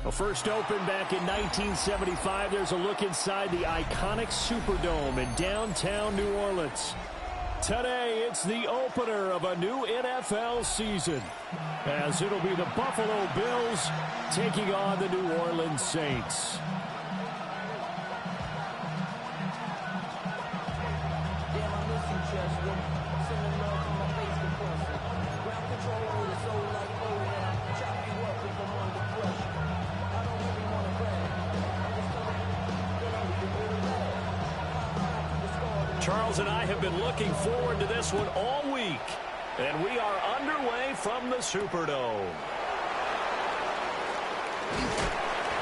Well, first opened back in 1975. There's a look inside the iconic Superdome in downtown New Orleans. Today, it's the opener of a new NFL season, as it'll be the Buffalo Bills taking on the New Orleans Saints. Charles and I have been looking forward to this one all week, and we are underway from the Superdome.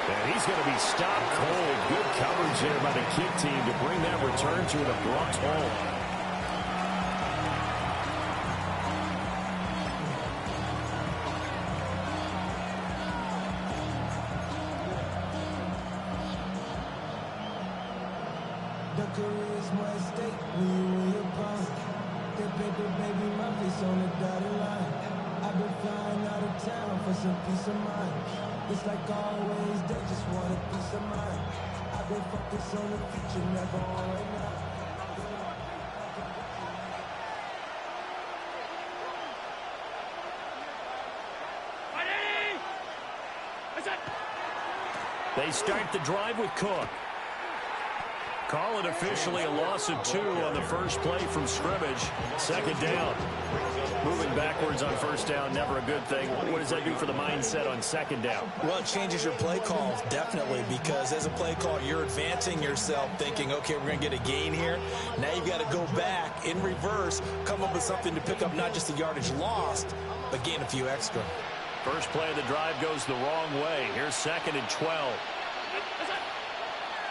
And he's going to be stopped cold. Good coverage there by the kick team to bring that return to an abrupt halt. Peace of mind. It's like always, they just want a peace of mind. I've been focused on the future, never on right now. They start the drive with Cook. Call it officially a loss of 2 on the first play from scrimmage. Second down. Moving backwards on first down, never a good thing. What does that do for the mindset on second down? Well, it changes your play call, definitely, because as a play call, you're advancing yourself thinking, okay, we're going to get a gain here. Now you've got to go back in reverse, come up with something to pick up not just the yardage lost, but gain a few extra. First play of the drive goes the wrong way. Here's 2nd and 12.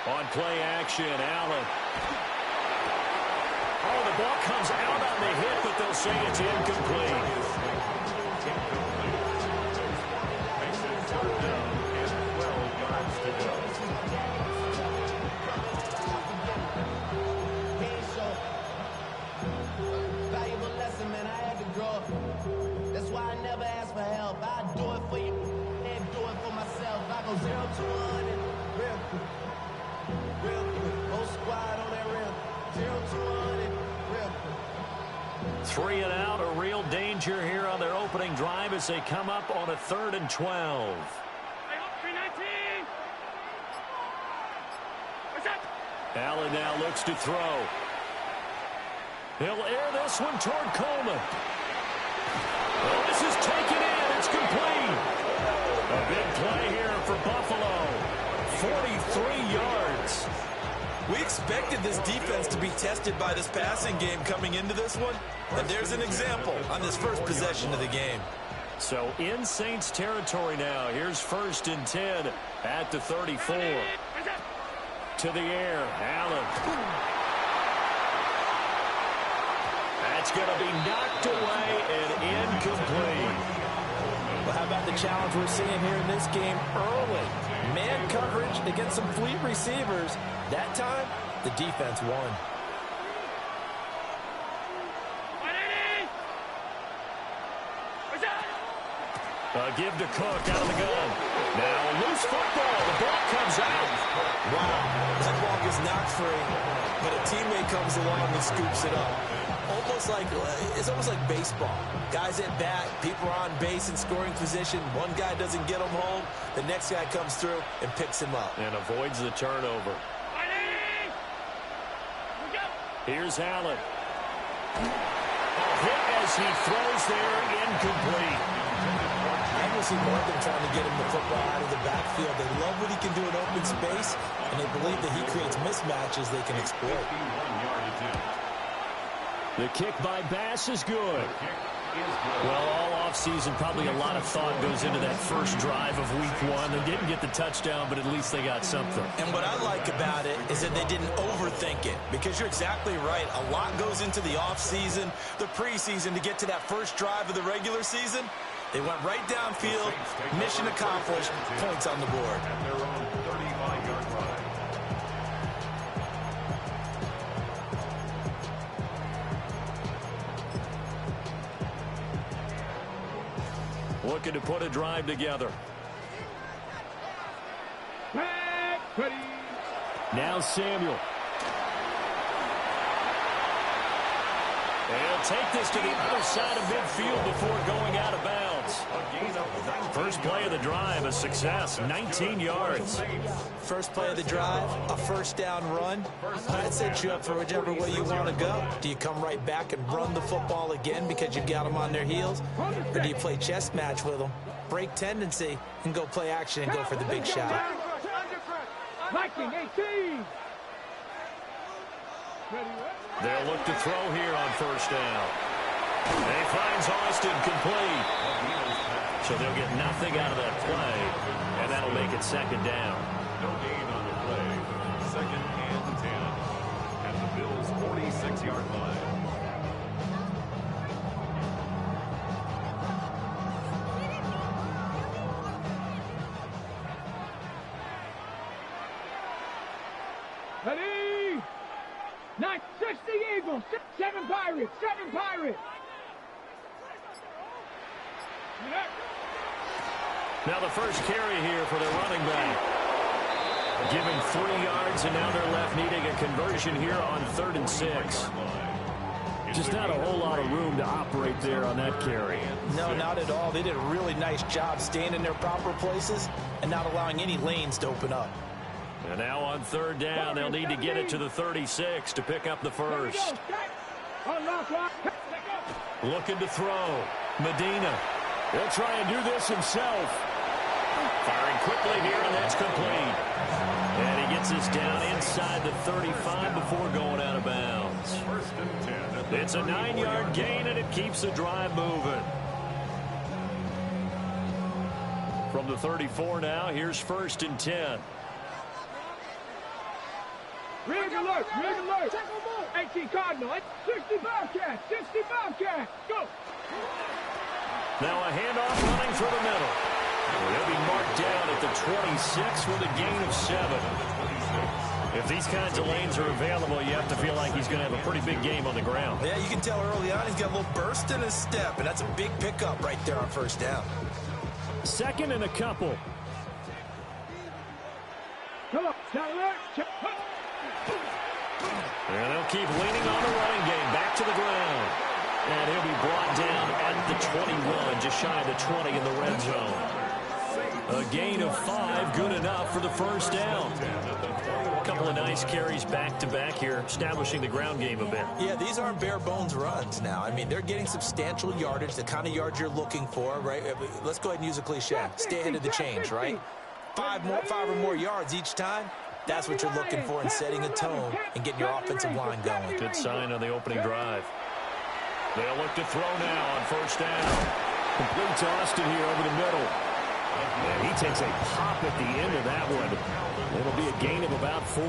On play action, Allen. Oh, the ball comes out on the hit, but they'll say it's incomplete. Valuable lesson, man. I had to grow up. That's why I never ask for help. I do it for you and do it for myself. I go 0 to 100 real quick. Real quick. Whole squad on that rim. 0 to 100 real quick. 3 and out, a real danger here on their opening drive as they come up on a 3rd and 12. Allen now looks to throw. He'll air this one toward Coleman. Oh, this is taken in. It's complete. A big play here for Buffalo. 43 yards. We expected this defense to be tested by this passing game coming into this one, and there's an example on this first possession of the game. So in Saints territory now. Here's 1st and 10 at the 34. To the air, Allen. That's going to be knocked away and incomplete. Well, how about the challenge we're seeing here in this game early? Man coverage against some fleet receivers. That time, the defense won. Give to Cook out of the gun. Now a loose football. The ball comes out. Wow, that ball gets knocked free, but a teammate comes along and scoops it up. It's almost like baseball. Guys at bat, people are on base in scoring position. One guy doesn't get him home. The next guy comes through and picks him up. And avoids the turnover. Here's Allen. Hit as he throws there, incomplete. I will see more than trying to get him the football out of the backfield. They love what he can do in open space, and they believe that he creates mismatches they can exploit. The kick by Bass is good. Well, all offseason, probably a lot of thought goes into that first drive of week 1. They didn't get the touchdown, but at least they got something. And what I like about it is that they didn't overthink it, because you're exactly right. A lot goes into the offseason, the preseason, to get to that first drive of the regular season. They went right downfield, mission accomplished, points on the board. Looking to put a drive together. Now Samuel. They'll take this to the other side of midfield before going out of bounds. First play of the drive, a success, 19 yards. First play of the drive, a first down run. That sets you up for whichever way you want to go. Do you come right back and run the football again because you've got them on their heels? Or do you play chess match with them, break tendency, and go play action and go for the big shot? Viking 18. They'll look to throw here on first down. And he finds Austin complete. So they'll get nothing out of that play, and that'll make it second down. No gain on the play. Second and 10 at the Bills' 46-yard line. Ready? 960 Eagles, 7 Pirates, 7 Pirates. Now the first carry here for their running back. Given 3 yards, and now they're left needing a conversion here on 3rd and 6. Just not a whole lot of room to operate there on that carry. No, not at all. They did a really nice job staying in their proper places and not allowing any lanes to open up. And now on 3rd down, they'll need to get it to the 36 to pick up the first. Looking to throw. Medina. He'll try and do this himself. Firing quickly here, and that's complete. And he gets this down inside the 35 before going out of bounds. It's a 9-yard gain, and it keeps the drive moving. From the 34 now, here's 1st and 10. Rig alert, 18 Cardinal, 60 Bobcats, 60 Bobcats, go! Now a handoff running through the middle. He'll be marked down at the 26 with a gain of 7. If these kinds of lanes are available, you have to feel like he's going to have a pretty big game on the ground. Yeah, you can tell early on he's got a little burst in his step, and that's a big pickup right there on first down. 2nd and a couple. Come on, And they'll keep leaning on the running game. Back to the ground. And he'll be brought down at the 21, just shy of the 20 in the red zone. A gain of 5, good enough for the first down. A couple of nice carries back-to-back here, establishing the ground game a bit. Yeah, these aren't bare-bones runs now. I mean, they're getting substantial yardage, the kind of yards you're looking for, right? Let's go ahead and use a cliche. Stay ahead of the change, right? 5 or more yards each time. That's what you're looking for in setting a tone and getting your offensive line going. Good sign on the opening drive. They'll look to throw now on first down. Complete to Austin here over the middle. And he takes a pop at the end of that one. It'll be a gain of about 4.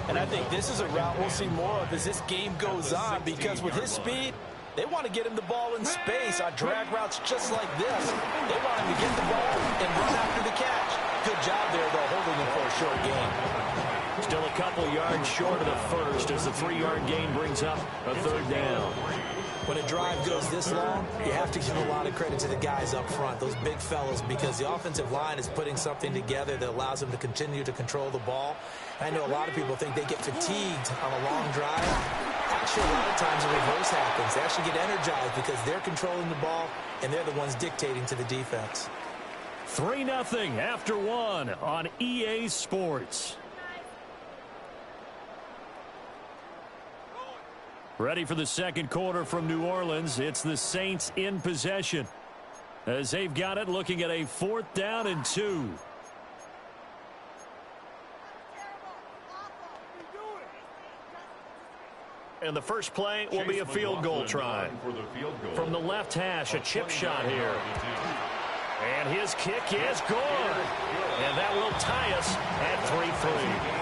And I think this is a route we'll see more of as this game goes on, because with his speed, they want to get him the ball in space on drag routes just like this. They want him to get the ball and run after the catch. Good job there, though, holding him for a short gain. Still a couple yards short of the first as the 3-yard gain brings up a 3rd down. When a drive goes this long, you have to give a lot of credit to the guys up front, those big fellas, because the offensive line is putting something together that allows them to continue to control the ball. I know a lot of people think they get fatigued on a long drive. Actually, a lot of times the reverse happens. They actually get energized because they're controlling the ball, and they're the ones dictating to the defense. 3-0 after 1 on EA Sports. Ready for the second quarter from New Orleans. It's the Saints in possession as they've got it, looking at a 4th down and 2. And the first play will be a field goal try. From the left hash, a chip shot here. And his kick is good. And that will tie us at 3-3.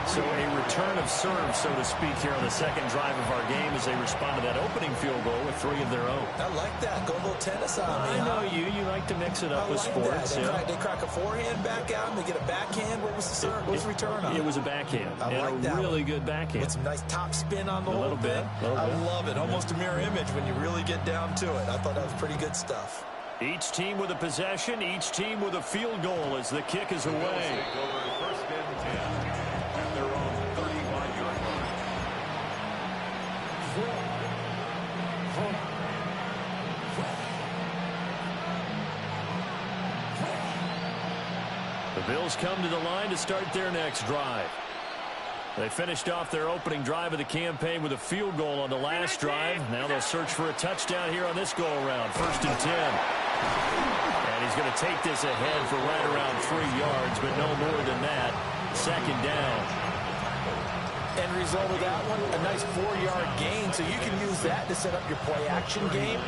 So a return of serve, so to speak, here on the second drive of our game as they respond to that opening field goal with 3 of their own. I like that. Go a little tennis on me. I know you. You like to mix it up with sports. They crack a forehand back out, and they get a backhand. What was the serve? What was the return on? It was a backhand. I like that. Really good backhand. With some nice top spin on the whole thing. A little bit. I love it. Almost a mirror image when you really get down to it. I thought that was pretty good stuff. Each team with a possession, each team with a field goal as the kick is away. First and 10 at their own 35-yard line. The Bills come to the line to start their next drive. They finished off their opening drive of the campaign with a field goal on the last drive. Now they'll search for a touchdown here on this go-around. First and 10. And he's going to take this ahead for right around 3 yards, but no more than that. Second down. End result of that one, a nice 4-yard gain, so you can use that to set up your play-action game,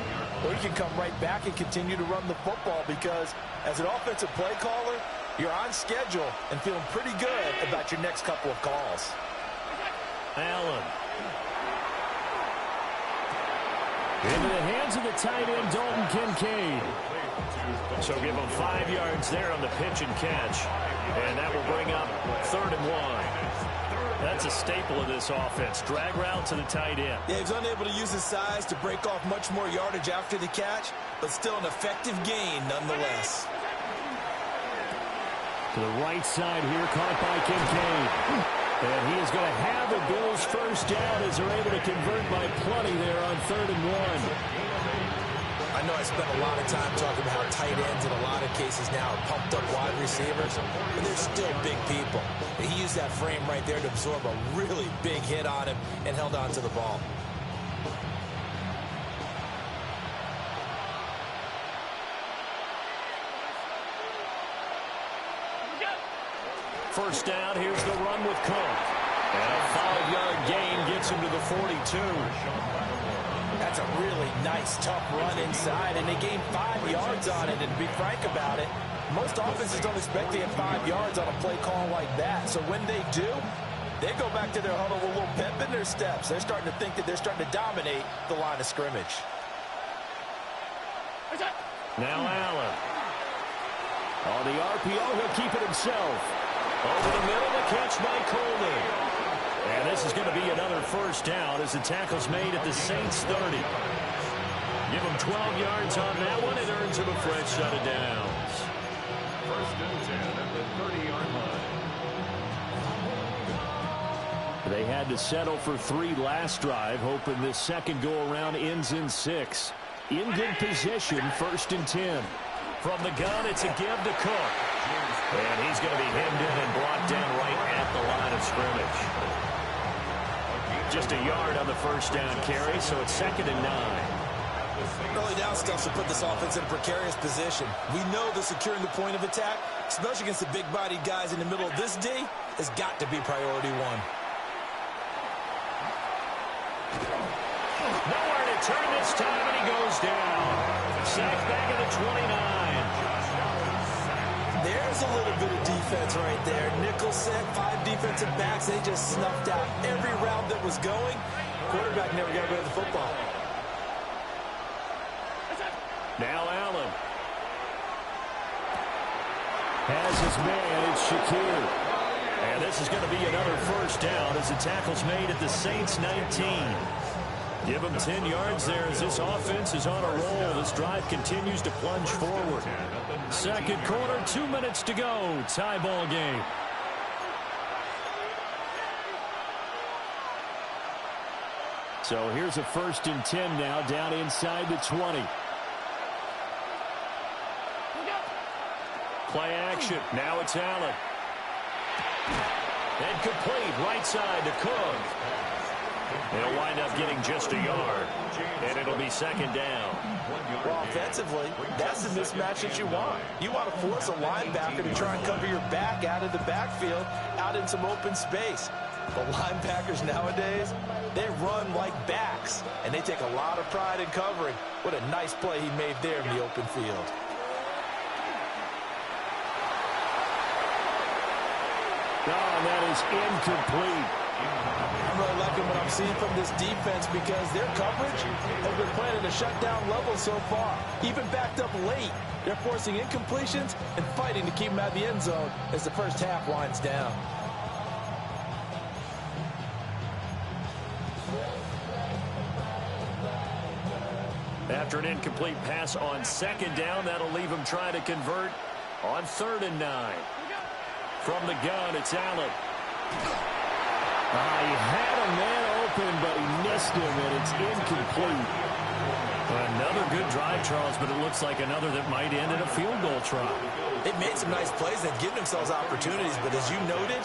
or you can come right back and continue to run the football because as an offensive play caller, you're on schedule and feeling pretty good about your next couple of calls. Allen. Into the hands of the tight end, Dalton Kincaid. So give him 5 yards there on the pitch and catch. And that will bring up 3rd and 1. That's a staple of this offense. Drag route to the tight end. Yeah, he's unable to use his size to break off much more yardage after the catch, but still an effective gain nonetheless. To the right side here, caught by Kincaid. And he is going to have the Bills first down as they're able to convert by plenty there on 3rd and 1. I know I spent a lot of time talking about how tight ends in a lot of cases now are pumped up wide receivers, but they're still big people. He used that frame right there to absorb a really big hit on him and held on to the ball. First down, here's the run with Cook. And a 5-yard gain gets him to the 42. That's a really nice, tough run inside, and they gained 5 yards on it. And to be frank about it, most offenses don't expect to get 5 yards on a play call like that. So when they do, they go back to their huddle with a little pep in their steps. They're starting to think that they're starting to dominate the line of scrimmage. Now Allen. On the RPO, he'll keep it himself. Over the middle, the catch by Coleman. And this is going to be another first down as the tackle's made at the Saints 30. Give him 12 yards on that one. It earns him a fresh set of downs. First and 10 at the 30-yard line. They had to settle for 3 last drive, hoping this second go-around ends in 6. In good position, first and 10. From the gun, it's a give to Cook. And he's going to be hemmed in and brought down right at the line of scrimmage. Just a yard on the first down carry, so it's 2nd and 9. Early down stuff to put this offense in a precarious position. We know that securing the point of attack, especially against the big-bodied guys in the middle of this D, has got to be priority 1. Nowhere to turn this time, and he goes down. Sacked back at the 29. There's a little bit of defense right there. Nickel set, 5 defensive backs. They just snuffed out every route that was going. Quarterback never got rid of the football. Now Allen. Has his man, it's Shakir. And this is going to be another first down as the tackle's made at the Saints 19. Give him 10 yards there as this offense is on a roll. This drive continues to plunge forward. Second quarter, 2 minutes to go. Tie ball game. So here's a first and 10 now down inside the 20. Play action. Now it's Allen. And complete right side to Cook. They'll wind up getting just a yard, and it'll be 2nd down. Well, offensively, that's the mismatch that you want. You want to force a linebacker to try and cover your back out of the backfield, out in some open space. The linebackers nowadays, they run like backs, and they take a lot of pride in covering. What a nice play he made there in the open field. Oh, and that is incomplete. I'm really liking what I'm seeing from this defense because their coverage has been playing at a shutdown level so far. Even backed up late, they're forcing incompletions and fighting to keep them out of the end zone as the first half winds down. After an incomplete pass on second down, that'll leave him trying to convert on 3rd and 9. From the gun, it's Allen. He had a man open, but he missed him, and it's incomplete. Another good drive, Charles, but it looks like another that might end in a field goal try. They've made some nice plays. They've given themselves opportunities, but as you noted,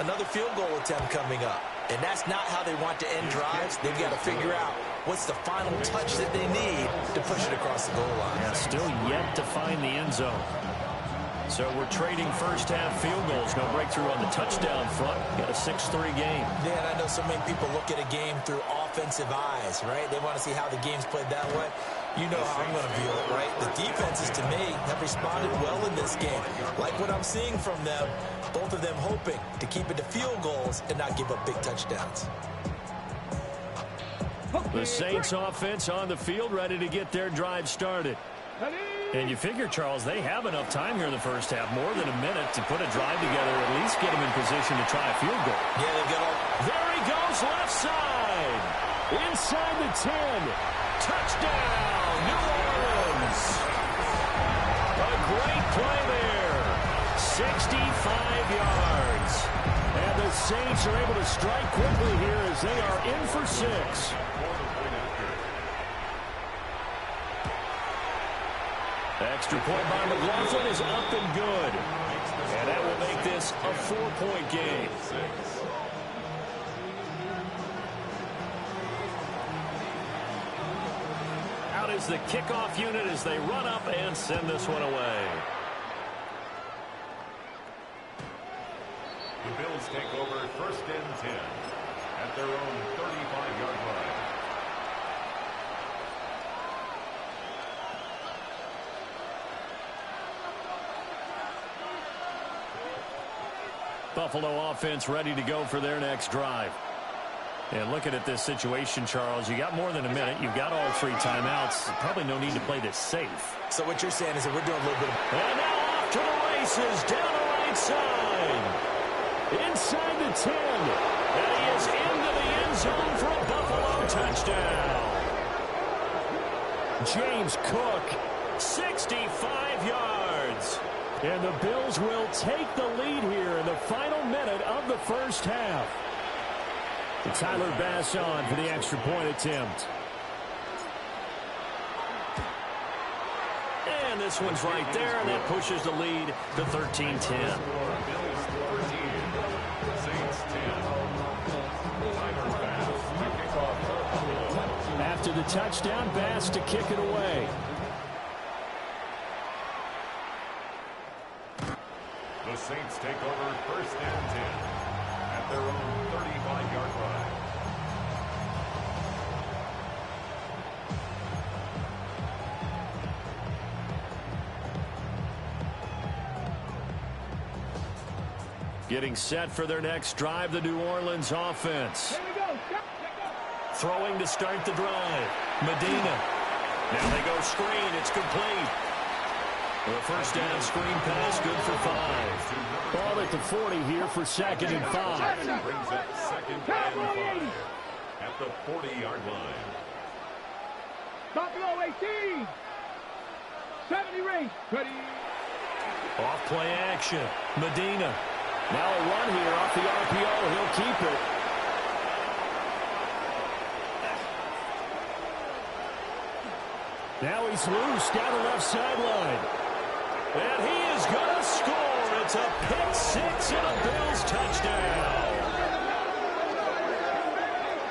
another field goal attempt coming up. And that's not how they want to end drives. They've got to figure out what's the final touch that they need to push it across the goal line. Yeah, still yet to find the end zone. So we're trading first-half field goals. No breakthrough on the touchdown front. Got a 6-3 game. Yeah, and I know so many people look at a game through offensive eyes, right? They want to see how the game's played that way. You know how I'm going to view it, right? The defenses, to me, have responded well in this game. Like what I'm seeing from them, both of them hoping to keep it to field goals and not give up big touchdowns. The Saints offense on the field, ready to get their drive started. And you figure, Charles, they have enough time here in the first half, more than a minute, to put a drive together, at least get them in position to try a field goal. Yeah, they've got all... There he goes, left side. Inside the 10. Touchdown, New Orleans. A great play there. 65 yards. And the Saints are able to strike quickly here as they are in for 6. Extra point by McLaughlin is up and good. And that will make this a 4-point game. Out is the kickoff unit as they run up and send this one away. The Bills take over 1st and 10 at their own 35-yard line. Buffalo offense ready to go for their next drive. And looking at this situation, Charles, you got more than a minute. You've got all 3 timeouts. Probably no need to play this safe. So what you're saying is that we're doing a little bit of... And now off to the races, down the right side. Inside the 10. And he is into the end zone for a Buffalo touchdown. James Cook, 65 yards. And the Bills will take the lead here in the final minute of the first half. Tyler Bass on for the extra point attempt. And this one's right there, and that pushes the lead to 13-10. After the touchdown, Bass to kick it away. The Saints take over 1st and 10 at their own 35-yard line. Getting set for their next drive, the New Orleans offense. Throwing to start the drive. Medina. Now they go screen. It's complete. The first down screen pass, good for 5. Ball at the 40 here for 2nd and 5. Brings up 2nd and 5 at the 40-yard line. Buffalo 18. 70 range. Ready. Off play action. Medina. Now a run here off the RPO. He'll keep it. Now he's loose down the left sideline. And he is going to score. It's a pick 6 and a Bills touchdown.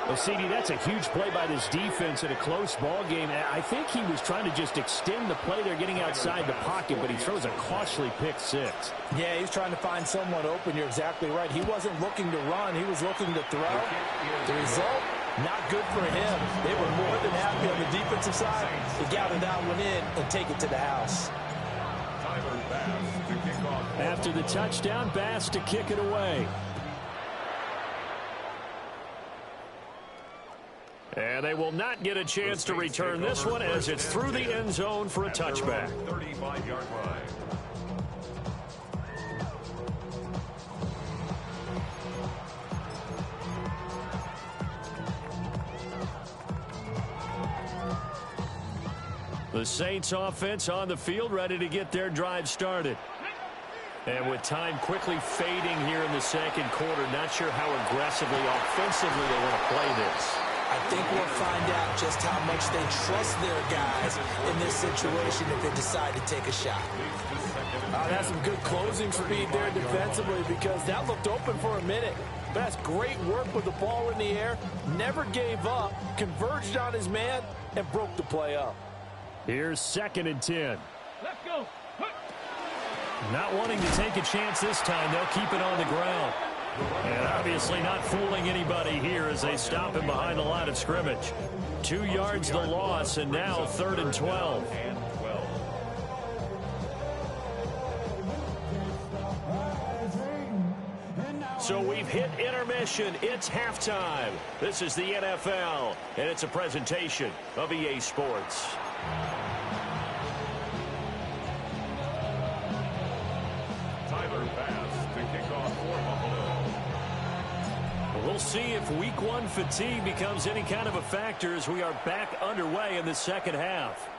Well, CD, that's a huge play by this defense in a close ball game. I think he was trying to just extend the play. They're getting outside the pocket, but he throws a costly pick 6. Yeah, he's trying to find someone open. You're exactly right. He wasn't looking to run. He was looking to throw. The result, not good for him. They were more than happy on the defensive side to gather that one in and take it to the house. After the touchdown, Bass to kick it away. And they will not get a chance to return this one as it's through the end zone for a touchback. 35-yard line. Saints offense on the field, ready to get their drive started. And with time quickly fading here in the second quarter, not sure how aggressively, offensively they want to play this. I think we'll find out just how much they trust their guys in this situation if they decide to take a shot. That's some good closing speed there defensively, because that looked open for a minute. But that's great work with the ball in the air. Never gave up, converged on his man, and broke the play up. Here's 2nd and 10. Let's go. Not wanting to take a chance this time, they'll keep it on the ground. And obviously not fooling anybody here as they stop him behind the line of scrimmage. 2 yards the loss, and now 3rd and 12. So we've hit intermission. It's halftime. This is the NFL, and it's a presentation of EA Sports. We'll see if week 1 fatigue becomes any kind of a factor as we are back underway in the second half.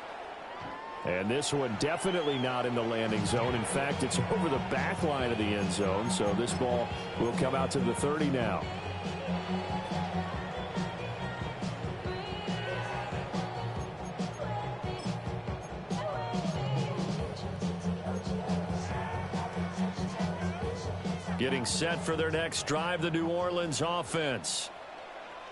And this one definitely not in the landing zone. In fact, it's over the back line of the end zone, so this ball will come out to the 30 now. Getting set for their next drive, the New Orleans offense.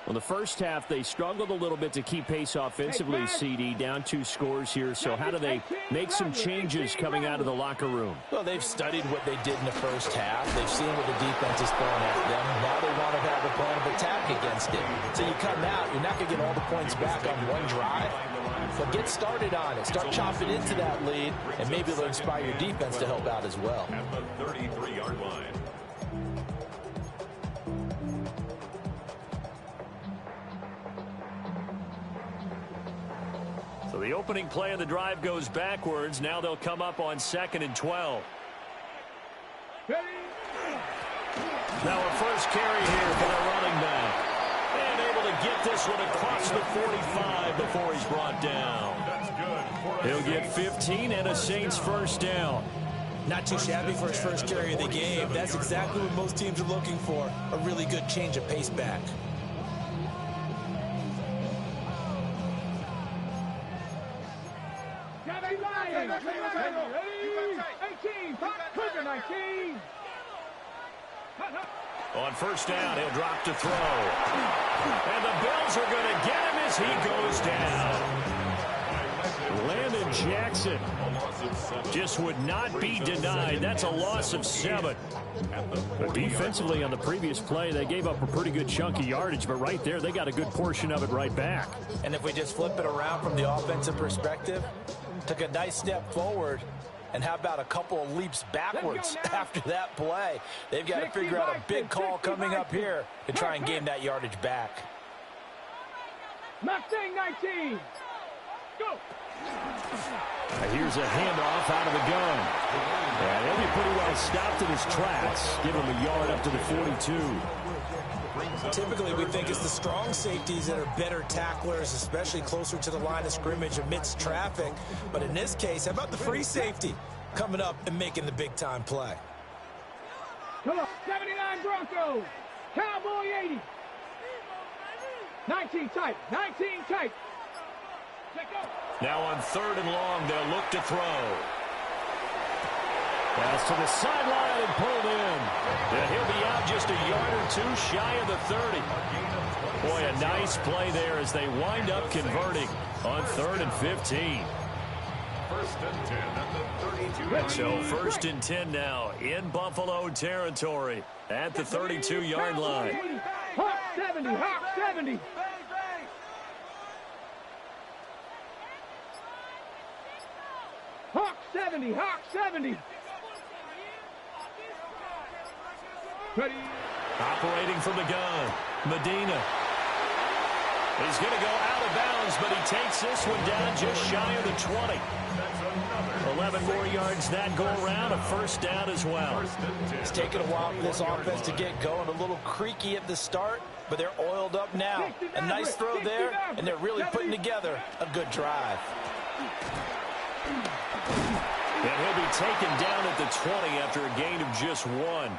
Well, the first half, they struggled a little bit to keep pace offensively, CD, down 2 scores here. So how do they make some changes coming out of the locker room? Well, they've studied what they did in the first half. They've seen what the defense is throwing at them. Now they want to have a plan of attack against it. So you come out, you're not going to get all the points back on one drive. But get started on it. Start chopping into that lead, and maybe it'll inspire your defense to help out as well. At the 33-yard line. So the opening play of the drive goes backwards. Now they'll come up on 2nd and 12. Now a first carry here for the running back. And able to get this one across the 45 before he's brought down. He'll get 15 and a Saints first down. Not too shabby for his first carry of the game. That's exactly what most teams are looking for. A really good change of pace back. On first down, he'll drop to throw. And the Bills are going to get him as he goes down. Landon Jackson just would not be denied. That's a loss of 7. But defensively on the previous play, they gave up a pretty good chunk of yardage, but right there, they got a good portion of it right back. And if we just flip it around from the offensive perspective, took a nice step forward, and how about a couple of leaps backwards after that play? They've got to figure out a big call coming up here to try and gain that yardage back. Mustang 19. Go. Here's a handoff out of the gun. And he'll be pretty well stopped in his tracks. Give him a yard up to the 42. Typically, we think it's the strong safeties that are better tacklers, especially closer to the line of scrimmage amidst traffic. But in this case, how about the free safety coming up and making the big-time play? Come on, 79 Broncos. Cowboy 80. 19 tight. 19 tight. Now on 3rd and long, they'll look to throw. Pass to the sideline and pulled in. And he'll be out just a yard or 2 shy of the 30. Boy, a nice play there as they wind up converting on 3rd and 15. First and 10 at the 32. So 1st and 10 now in Buffalo territory at the 32-yard line. Hawk 70, Hawk 70. Hawk 70, Hawk 70. Ready. Operating from the gun, Medina. He's going to go out of bounds, but he takes this one down just shy of the 20. 11 more yards that go around, a first down as well. It's taken a while for this offense to get going. A little creaky at the start, but they're oiled up now. A nice throw there, and they're really putting together a good drive. And he'll be taken down at the 20 after a gain of just 1.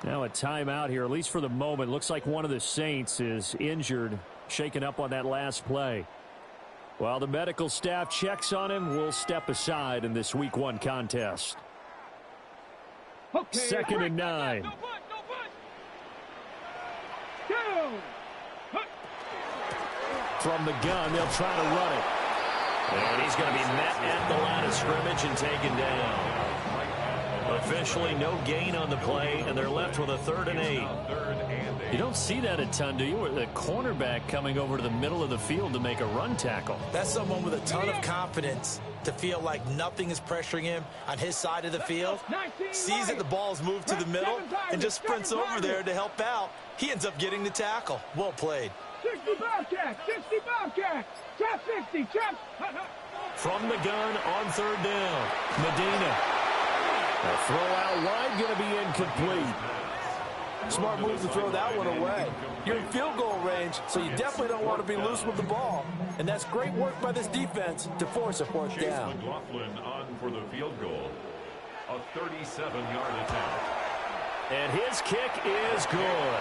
Now a timeout here, at least for the moment. Looks like one of the Saints is injured, shaken up on that last play. While the medical staff checks on him, we'll step aside in this Week 1 contest. Okay, 2nd and 9. No push. From the gun, they'll try to run it. And he's going to be met at the line of scrimmage and taken down. Officially no gain on the play, and they're left with a 3rd and 8. You don't see that a ton, do you? With a cornerback coming over to the middle of the field to make a run tackle. That's someone with a ton of confidence to feel like nothing is pressuring him on his side of the field. Sees that the ball's moved to the middle and just sprints over there to help out. He ends up getting the tackle. Well played. 60 Bobcats, 60 Bobcats, trap 60, trap. From the gun on 3rd down, Medina. A throw out wide, going to be incomplete. Smart move to throw that one away. You're in field goal range, so you definitely don't want to be loose with the ball. And that's great work by this defense to force a 4th down. McLaughlin on for the field goal. A 37-yard attempt. And his kick is good.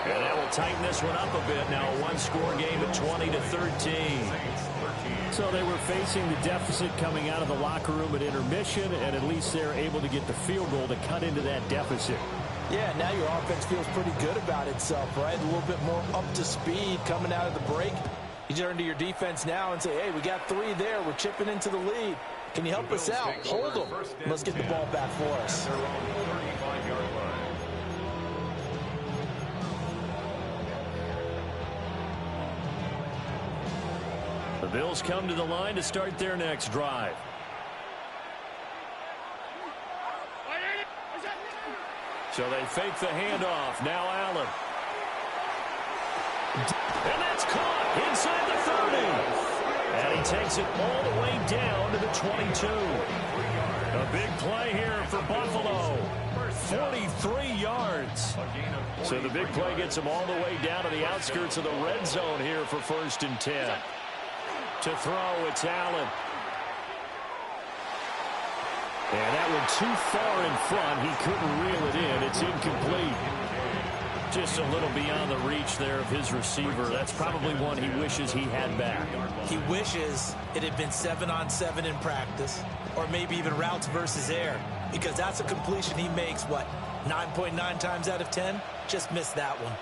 And that will tighten this one up a bit. Now a one-score game at 20-13. So they were facing the deficit coming out of the locker room at intermission, and at least they're able to get the field goal to cut into that deficit. Yeah, now your offense feels pretty good about itself, right? A little bit more up to speed coming out of the break. You turn to your defense now and say, hey, we got 3 there. We're chipping into the lead. Can you help us out? Hold them. Let's get the ball back for us. Their own 35-yard line. The Bills come to the line to start their next drive. So they fake the handoff. Now Allen. And that's caught inside the 30. And he takes it all the way down to the 22. A big play here for Buffalo. 43 yards. So the big play gets him all the way down to the outskirts of the red zone here for 1st and 10. To throw, it's Allen. And that one too far in front. He couldn't reel it in. It's incomplete. Just a little beyond the reach there of his receiver. That's probably one he wishes he had back. He wishes it had been 7-on-7 in practice, or maybe even routes versus air, because that's a completion he makes, 9.9 times out of 10? Just missed that one.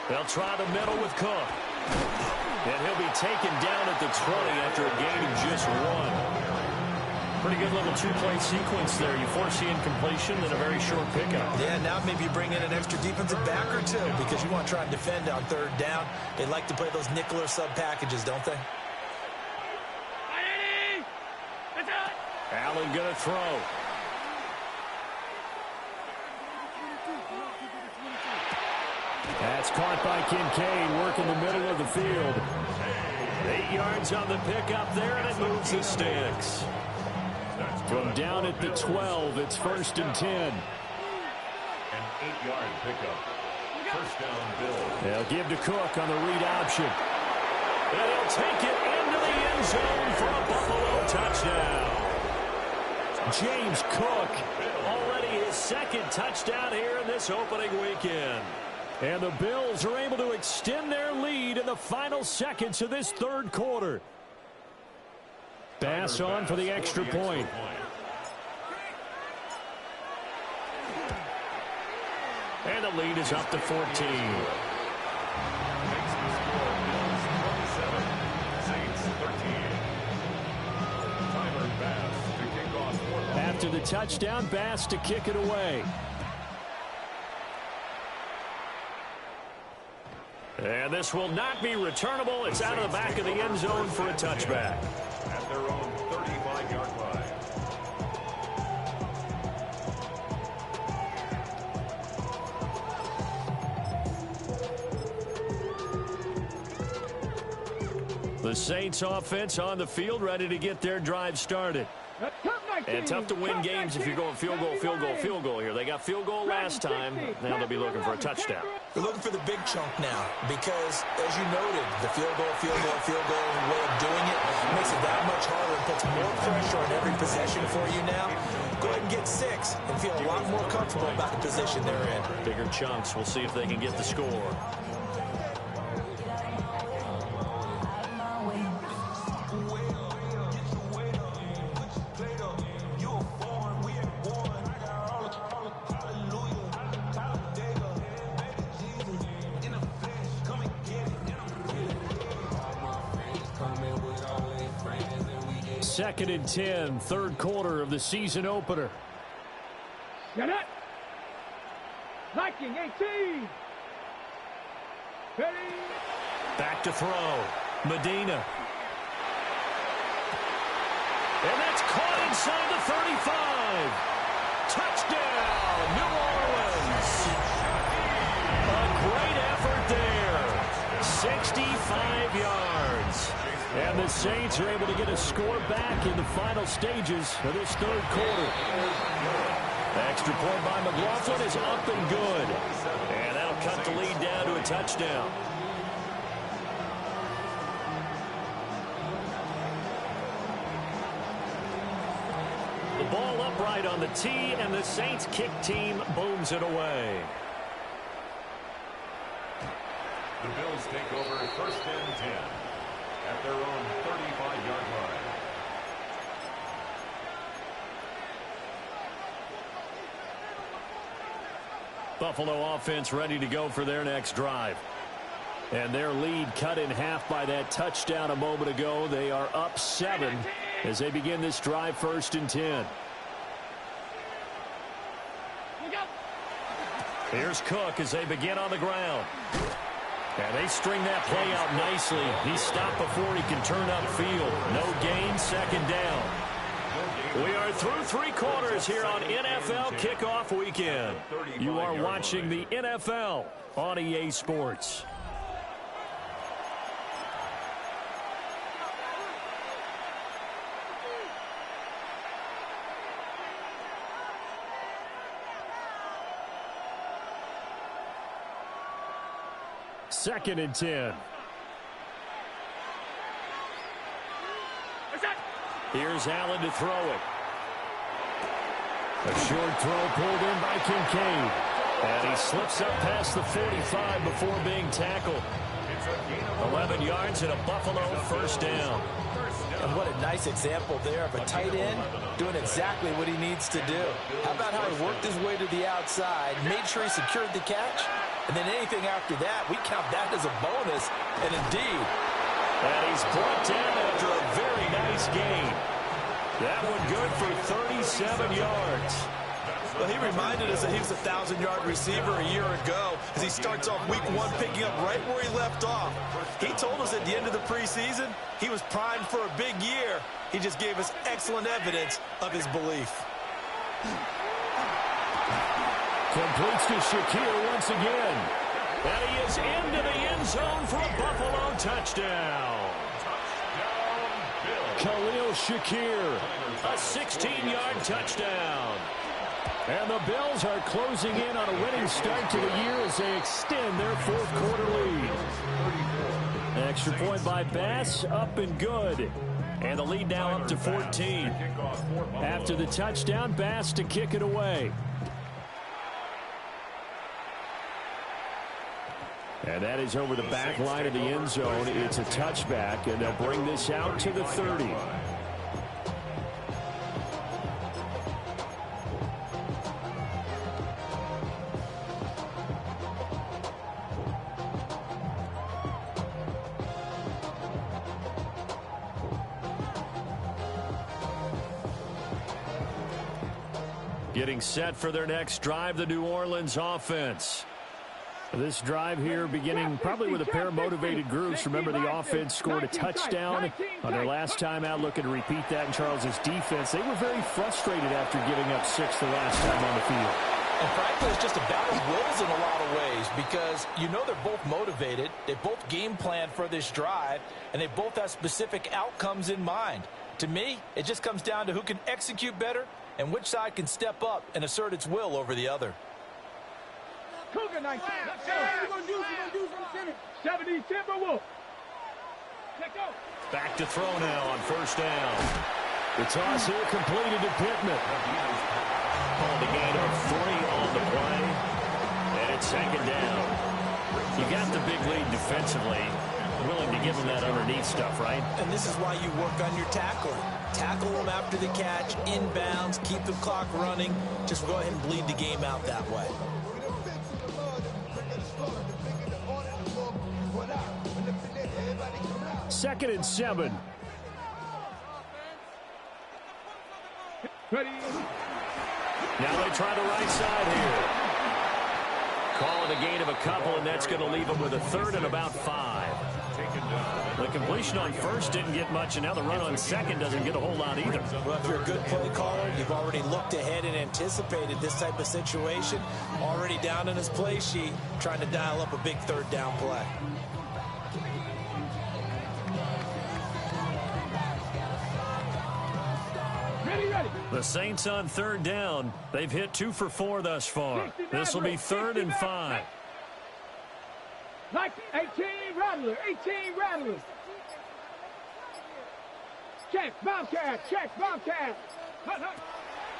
They'll try the middle with Cook. And he'll be taken down at the 20 after a gain of just 1. Pretty good little 2-play sequence there. You force the incompletion, then a very short pickup. Yeah, now maybe you bring in an extra defensive back or 2 because you want to try and defend on 3rd down. They like to play those nickel or sub packages, don't they? Allen going to throw. That's caught by Kincaid, working the middle of the field. 8 yards on the pickup there, and it moves the sticks. From down at the 12, it's 1st and 10. An 8-yard pickup. 1st down, Bills. They'll give to Cook on the read option. And he'll take it into the end zone for a Buffalo touchdown. James Cook, already his 2nd touchdown here in this opening weekend. And the Bills are able to extend their lead in the final seconds of this 3rd quarter. Bass on for the extra point. And the lead is up to 14. Makes the score Bills 27, Saints 13. Tyler Bass to kick off. After the touchdown, Bass to kick it away. And this will not be returnable. It's out of the back of the end zone for a touchback. At their own 35-yard line. The the Saints offense on the field, ready to get their drive started. And tough to win games if you're going field goal here. They got field goal last time. Now they'll be looking for a touchdown. They're looking for the big chunk now because, as you noted, the field goal way of doing it makes it that much harder and puts more pressure on every possession for you now. Go ahead and get 6 and feel a lot more comfortable about the position they're in. Bigger chunks. We'll see if they can get the score. Second and 10, third quarter of the season opener. Get it. Viking 18. Ready. Back to throw. Medina. And that's caught inside the 35. Touchdown, New Orleans. A great effort there. 65 yards. And the Saints are able to get a score back in the final stages of this third quarter. Extra point by McLaughlin is up and good. And that'll cut the lead down to a touchdown. The ball upright on the tee, and the Saints kick team booms it away. The Bills take over first and 10 at their own 35-yard line. Buffalo offense ready to go for their next drive. And their lead cut in half by that touchdown a moment ago. They are up 7 as they begin this drive, first and 10. Here's Cook as they begin on the ground. And they string that play out nicely. He's stopped before he can turn upfield. No gain, second down. We are through 3 quarters here on NFL Kickoff Weekend. You are watching the NFL on EA Sports. Second and 10. Here's Allen to throw it. A short throw pulled in by Kincaid. And he slips up past the 45 before being tackled. 11 yards and a Buffalo first down. And what a nice example there of a tight end doing exactly what he needs to do. How about how he worked his way to the outside, made sure he secured the catch, and then anything after that, we count that as a bonus. And indeed. And he's brought down after a very nice gain. That one good for 37 yards. Well, he reminded us that he was a 1,000-yard receiver a year ago as he starts off week 1 picking up right where he left off. He told us at the end of the preseason he was primed for a big year. He just gave us excellent evidence of his belief. Completes to Shakir once again. And he is into the end zone for a Buffalo touchdown. Khalil Shakir, a 16-yard touchdown. And the Bills are closing in on a winning start to the year as they extend their fourth quarter lead. Extra point by Bass, up and good. And the lead now up to 14. After the touchdown, Bass to kick it away. And that is over the back line of the end zone. It's a touchback, and they'll bring this out to the 30. Getting set for their next drive, the New Orleans offense. This drive here beginning probably with a pair of motivated groups. Remember, the offense scored a touchdown on their last time out, looking to repeat that in Charles's defense. They were very frustrated after giving up 6 the last time on the field. And frankly, it's just a battle of wills in a lot of ways because you know they're both motivated. They both game plan for this drive, and they both have specific outcomes in mind. To me, it just comes down to who can execute better and which side can step up and assert its will over the other. Cougar 19. Let's go. We're going to do from center. 70 Timberwolves. Let's go. Back to throw now on first down. The toss here completed to Pittman. Called a gain of 3 on the play. And it's second down. You got the big lead defensively. Willing to give them that underneath stuff, right? And this is why you work on your tackling. Tackle them after the catch, inbounds, keep the clock running. Just go ahead and bleed the game out that way. Second and 7. Ready. Now they try the right side here. Calling a gain of a couple, and that's going to leave them with a third and about 5. The completion on first didn't get much, and now the run on second doesn't get a whole lot either. Well, if you're a good play caller, you've already looked ahead and anticipated this type of situation. Already down in his play sheet, trying to dial up a big third down play. Ready. The Saints on third down. They've hit 2 for 4 thus far. This will be 3rd and 5. Like 18 Rattler. Check, Bobcat.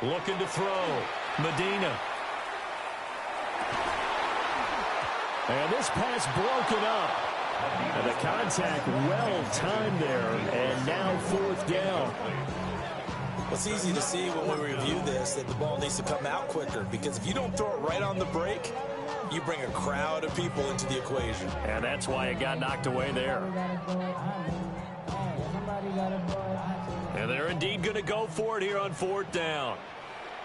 Looking to throw. Medina. And this pass broken up. And the contact well timed there. And now 4th down. It's easy to see when we review this that the ball needs to come out quicker, because if you don't throw it right on the break, you bring a crowd of people into the equation. And that's why it got knocked away there. And they're indeed going to go for it here on 4th down.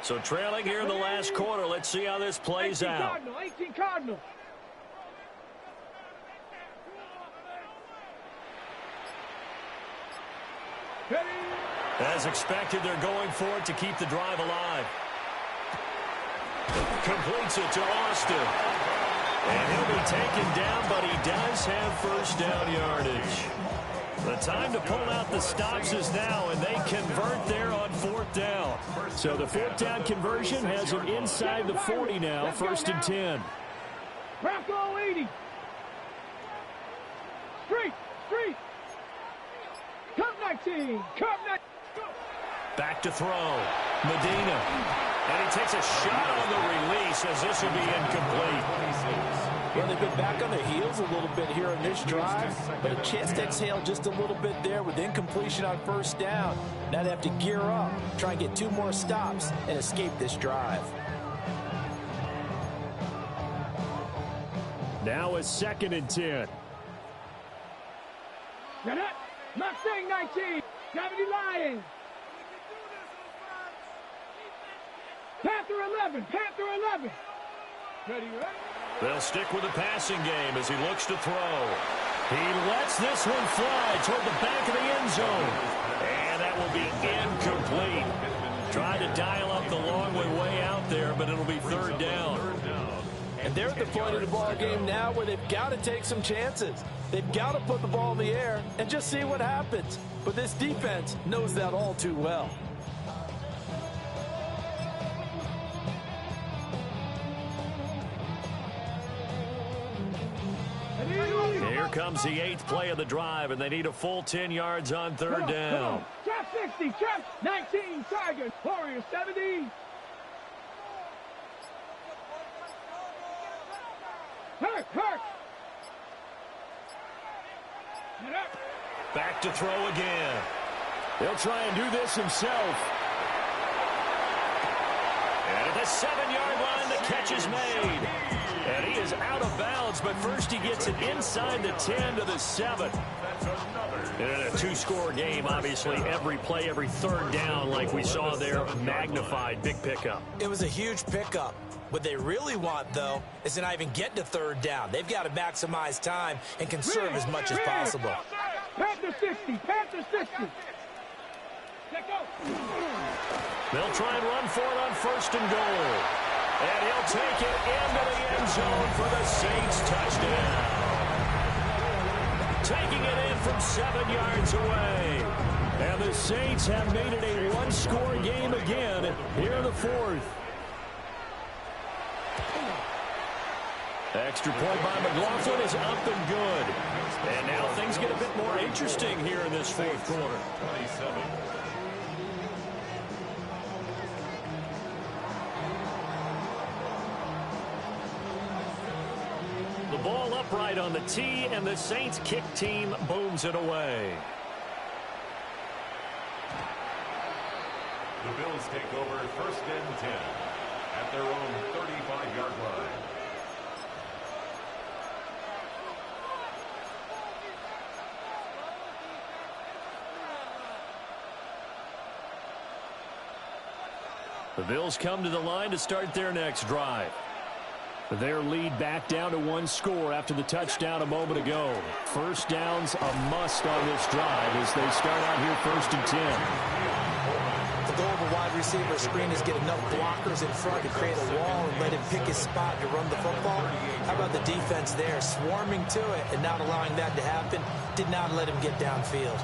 So trailing here in the last quarter. Let's see how this plays out. 18 Cardinal. Ready. As expected, they're going for it to keep the drive alive. Completes it to Austin. And he'll be taken down, but he does have first down yardage. The time to pull out the stops is now, and they convert there on 4th down. So the 4th down conversion has them inside the 40 now, 1st and 10. Bronco 80. Street. Cup 19. Back to throw. Medina. And he takes a shot on the release as this will be incomplete. Well, they've been back on their heels a little bit here in this drive, but a chance to exhale just a little bit there with incompletion on first down. Now they have to gear up, try and get 2 more stops, and escape this drive. Now it's 2nd and 10. Get up. Mustang 19. 70 Lions. Panther 11. Ready. They'll stick with the passing game as he looks to throw. He lets this one fly toward the back of the end zone. And that will be incomplete. Tried to dial up the long way out there, but it'll be 3rd down. And they're at the point of the ball game now where they've got to take some chances. They've got to put the ball in the air and just see what happens. But this defense knows that all too well. Here comes the 8th play of the drive, and they need a full 10 yards on 3rd down. Trap 60, trap 19, Tigers, Warriors 70. Hurt. Back to throw again. He'll try and do this himself. And at the 7-yard line, the catch is made. And he is out of bounds, but first he gets it inside the 10 to the 7. And in a 2-score game, obviously, every play, every 3rd down, like we saw there, magnified, big pickup. It was a huge pickup. What they really want, though, is to not even get to 3rd down. They've got to maximize time and conserve as much as possible. Panther 60. They'll try and run for it on 1st and goal. And he'll take it into the end zone for the Saints touchdown. Taking it in from 7 yards away. And the Saints have made it a one-score game again here in the fourth. Extra point by McLaughlin is up and good. And now things get a bit more interesting here in this fourth quarter. 27. The ball upright on the tee, and the Saints kick team booms it away. The Bills take over first and 10 at their own 35-yard line. The Bills come to the line to start their next drive. Their lead back down to one score after the touchdown a moment ago. First down's a must on this drive as they start out here first and 10. The goal of a wide receiver screen is get enough blockers in front to create a wall and let him pick his spot to run the football. How about the defense there, swarming to it and not allowing that to happen? Did not let him get downfield.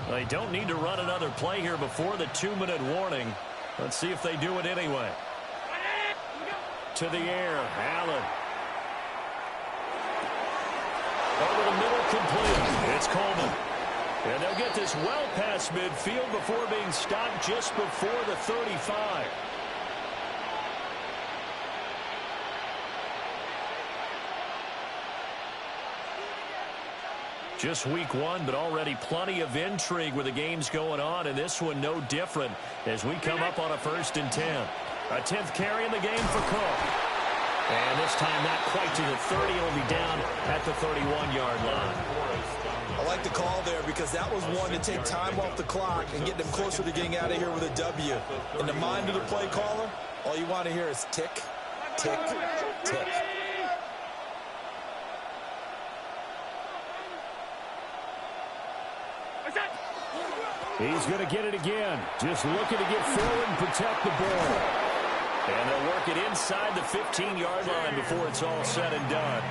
They don't need to run another play here before the 2-minute warning. Let's see if they do it anyway. To the air, Allen. Over the middle, complete. It's Coleman. And they'll get this well past midfield before being stopped just before the 35. Just week one, but already plenty of intrigue with the games going on, and this one no different as we come up on a first and 10. A 10th carry in the game for Cook. And this time not quite to the 30. He'll be down at the 31-yard line. I like the call there because that was one to take time off the clock and get them closer to getting out of here with a W. In the mind of the play caller, all you want to hear is tick, tick, tick. He's going to get it again. Just looking to get forward and protect the ball. And they'll work it inside the 15-yard line before it's all said and done.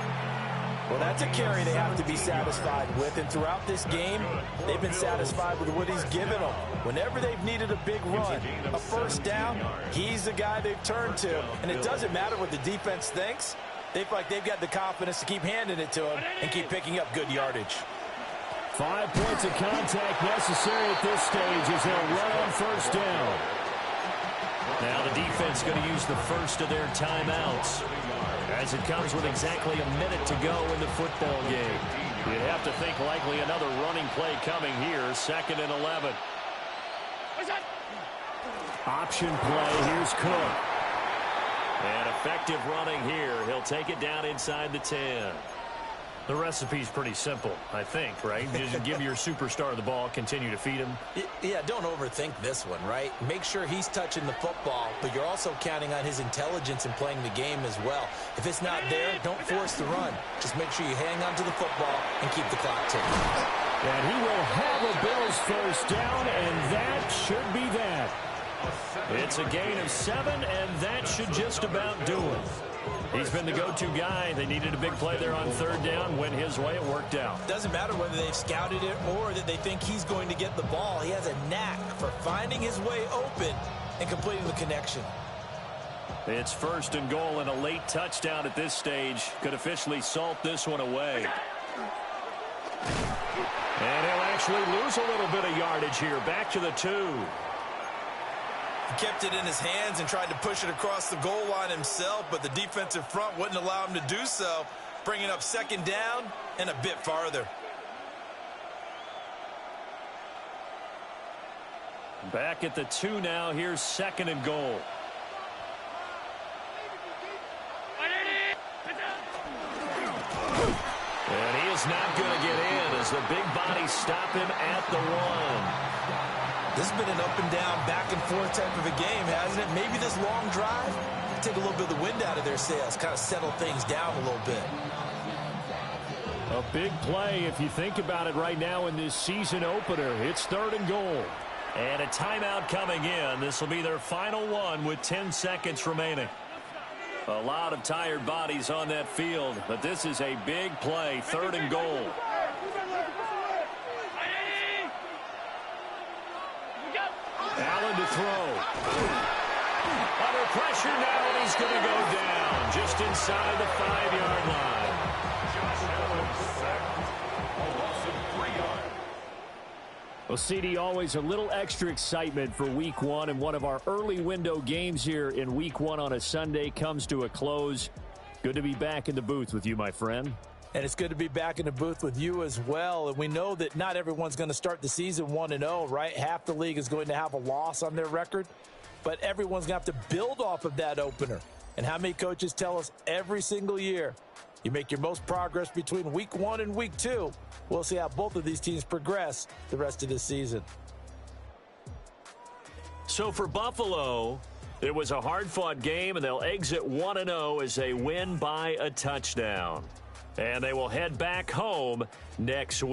Well, that's a carry they have to be satisfied with. And throughout this game, they've been satisfied with what he's given them. Whenever they've needed a big run, a first down, he's the guy they've turned to. And it doesn't matter what the defense thinks. They feel like they've got the confidence to keep handing it to him and keep picking up good yardage. 5 points of contact necessary at this stage as they'll run on first down. Now the defense going to use the first of their timeouts as it comes with exactly a minute to go in the football game. You'd have to think likely another running play coming here, 2nd and 11. Option play, here's Cook. And effective running here. He'll take it down inside the 10. The recipe's pretty simple, I think, right? Just give your superstar the ball, continue to feed him. Yeah, don't overthink this one, right? Make sure he's touching the football, but you're also counting on his intelligence in playing the game as well. If it's not there, don't force the run. Just make sure you hang on to the football and keep the clock ticking. And he will have a Bills first down, and that should be that. It's a gain of 7, and that should just about do it. He's been the go-to guy. They needed a big play there on 3rd down. Went his way. It worked out. Doesn't matter whether they've scouted it or that they think he's going to get the ball. He has a knack for finding his way open and completing the connection. It's 1st and goal and a late touchdown at this stage. Could officially salt this one away. And he'll actually lose a little bit of yardage here. Back to the 2. He kept it in his hands and tried to push it across the goal line himself, but the defensive front wouldn't allow him to do so, bringing up 2nd down and a bit farther. Back at the 2 now. Here's 2nd and goal. And he is not going to get in as the big bodies stop him at the 1. This has been an up-and-down, back-and-forth type of a game, hasn't it? Maybe this long drive, take a little bit of the wind out of their sails, kind of settle things down a little bit. A big play if you think about it right now in this season opener. It's 3rd and goal. And a timeout coming in. This will be their final one with 10 seconds remaining. A lot of tired bodies on that field, but this is a big play. 3rd and goal. Allen to throw. Under pressure now, and he's going to go down just inside the 5-yard line. Josh Allen sacked. A loss of 3 yards. Well, CD, always a little extra excitement for Week 1, and one of our early window games here in Week 1 on a Sunday comes to a close. Good to be back in the booth with you, my friend. And it's good to be back in the booth with you as well. And we know that not everyone's going to start the season 1-0, right? Half the league is going to have a loss on their record. But everyone's going to have to build off of that opener. And how many coaches tell us every single year, you make your most progress between Week 1 and Week 2. We'll see how both of these teams progress the rest of the season. So for Buffalo, it was a hard-fought game, and they'll exit 1-0 as they win by a touchdown. And they will head back home next week.